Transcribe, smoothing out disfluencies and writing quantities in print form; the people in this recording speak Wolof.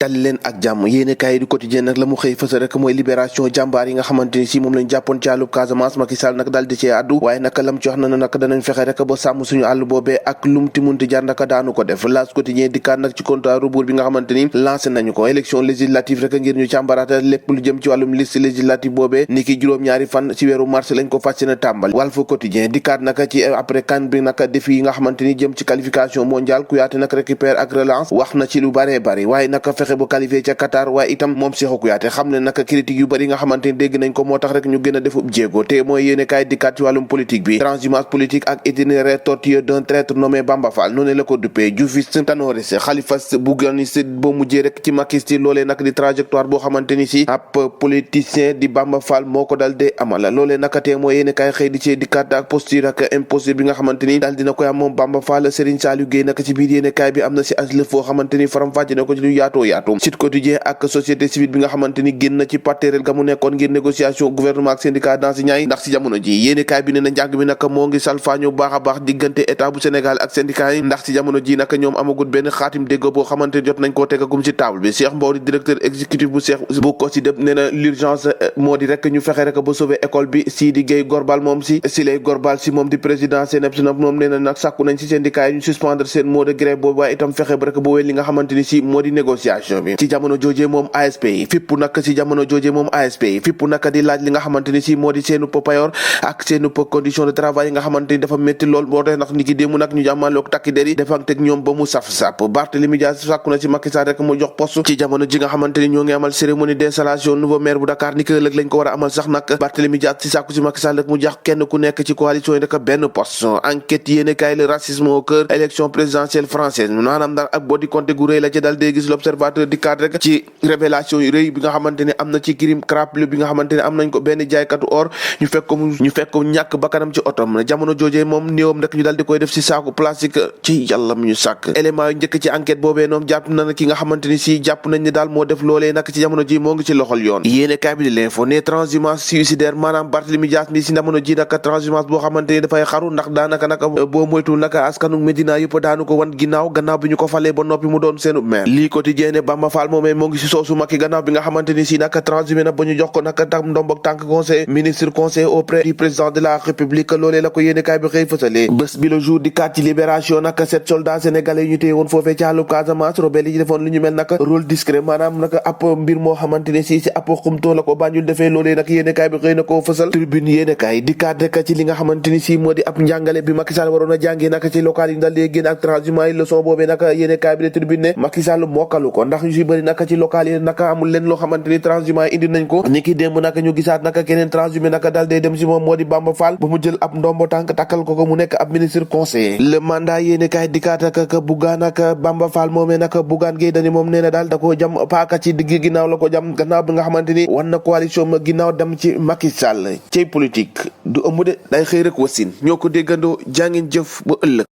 dal leen ak jàmm yéene kaay du quotidien nag la mu xëy fësa rek mooy libération jàmbaar yi nga xamante ni si moom lañ jàppoon ci àllub Casamance Macky Sall nag daal di cee àddu waaye naka lam ci wax na nag danañ fexe rek ba sàmm suñu àll boobee ak lumti munti jar naka daanu ko def L'As quotidien dikkaat nag ci compte à rebours bi nga xamante ni lancé nañu ko élection législative rek ngir ñu càmbaraata lépp lu jëm ci wàllum liste législative boobee ni ki juróom-ñaari fan ci weeru mars lañ ko fas yéene tàmbali Walf quotidien dikkaat nag ci après CAN bi nag défi yi nga xamante ni jëm ci qualification mondiale Kouyaté nag récupère ak relance wax na ci lu bëree bëri waaye nag fexe ba qualifié ca waaye itam moom Cheikhou Kouyaté xam ne naka critique yu bëri nga xamante ni dégg nañ ko moo tax rek ñu gën a defub jéego te mooy yéene kaay dikkaat ci wàllum politique bi transhumance politique ak itinéraire tortueux d'un traître nommé Bamba Fall noonu la ko duppee jufiste tanoris xalifas buganiste ba mujjee rek ci makisti loolee nag di trajectoire boo xamante ni si ab politicien di Bamba Fall moo ko dal dee amala loolee naka te mooy yéene kaay xëy di ci dikkaat ak posture ak imposture bi nga xamante ni daal dina koy am moom Bamba Fall Serigne Saliou Gueye naka ci biir yéene kaay bi am na si aslëf foo xamante ni faram fàcce na ko ci lu yaatoo yaatu Sud Quotidien ak société civile bi nga xamante ni génn ci parterel ga mu nekkoon ngir négociation gouvernement ak syndicat d'enseignants yi ndax si jamono ji yéeni kaay bi ne na njàng mi nag moo ngi salfaañu baax a baax diggante état bu Sénégal ak syndicat yi ndax si jamono ji nag ñoom amagut benn xaatim déggo boo xamante ni jot nañ koo tegagum si table bi Cheikh Mbow di directeur exécutif bu COSYDEP nee na l'urgence moo di rek ñu fexe rek ba sauver école bi Sidi Gueye Gorbal moom si lay Gorbal si moom di président CNEPS nag moom nee na nag sàkku nañ si syndicat yi ñu suspendre seen mot de grève boobu waaye itam fexe ba rek ba wéy li nga xamante ni si moo di négociation bi ci jamono joojee moom ASP yi fipp nag si jamono jooje moom ASP yi fipp nag di laaj li nga xamante ni si moo di seenu payor ak seenu condition de travail yi nga xamante ni dafa métti lool moo tax nag ni ki démb nag ñu jàmmaloog takki der yi defanteeg ñoom ba mu saf-sap Barthélémy Dias sàkku na si Macky Sall rek mu jox poste ci jamono ji nga xamante ni ñoo ngi amal cérémonie d'installation nouveau maire bu Dakar ni ki ëllëg lañ ko war a amal sax nag Barthélémy Dias si sàkku si Macky Sall rek mu jox kenn ku nekk ci coalition yi rek benn poste enquête yéene kaay le racisme au cœur élection présidentielle française maanaam daal ak boo di compté gu rëy la ci dal dee gis l'observateur di cadre rek ci révélation yu rëy bi nga xamante ni am na ci crime craplé bi nga xamante ni am nañ ko benn jaaykatu or ñu fekk ko ñàkk bakkanam ci otom jamono joojee moom néewam rek ñu dal di koy def si saaku plastique ci yàlla mu ñu sàkk élément yu njëkk ci enquête boobee noonu jàpp na ki nga xamante ni si jàpp nañ ni daal moo def loolee nag ci jamono ji moo ngi ci loxol yoon yéene kaay bi di l'info ne transhumance suicidaire maanaam Barthélémy Dias mi si jamono ji nag transhumance boo xamante ni dafay xaru ndax daanaka nag boo moytul nag askanu Médina yëpp daanu ko wan gannaaw bi ñu ko falee ba noppi mu doon seenu maire lii quotidien ne Bamba Fall moomee moo ngi si soosu Macky gannaaw bi nga xamante ni si nag transhumé na ba ñu jox ko nag tam ndombok tànk conseil ministre conseil auprès du président de la république loolee la ko yéene kaay bi xëy fësalee bés bi le jour di kat ci libération nag 7 soldats sénégalais yu ñu téye woon foofee ci àllub Casamance rebelle yi defoon lu ñu mel nag rôle discret maanaam nag ab mbir moo xamante ni si ab xumtoo la ko Banjul defee loolee nag yéene kaay bi xëy na koo fësal tribune yéene kaay di kat rek ci li nga xamante ni si moo di ab njàngale bi Macky Sall waroon a jàngee nag ci local yi dal dee génn ak transhumance yi leçon boobee nag yéene kaay bi de tribune ne Macky Sall mokkalu ko ndax ñu si bëri nag ci local yi nag amul leen loo xamante ni transhumance indi nañ ko ni ki démb nag ñu gisaat nag keneen transhumé nag dal dee dem si moom moo di Bamba Fall ba mu jël ab ndombo tànk takkal ko mu nekk ab ministre conseiller le mandat yéene kaay dikkaat ak Bougane ak Bamba Fall moomee nag Bougane Gueye Dany moom nee na daal da koo jam paaka ci digg ginnaaw la ko jam gannaaw bi nga xamante ni wan na coalition ma ginnaaw dem ci Macky Sall cey politique du ëmb de day xëy rek wasin ñoo ko déggandoo jàngeen jëf ba ëllëg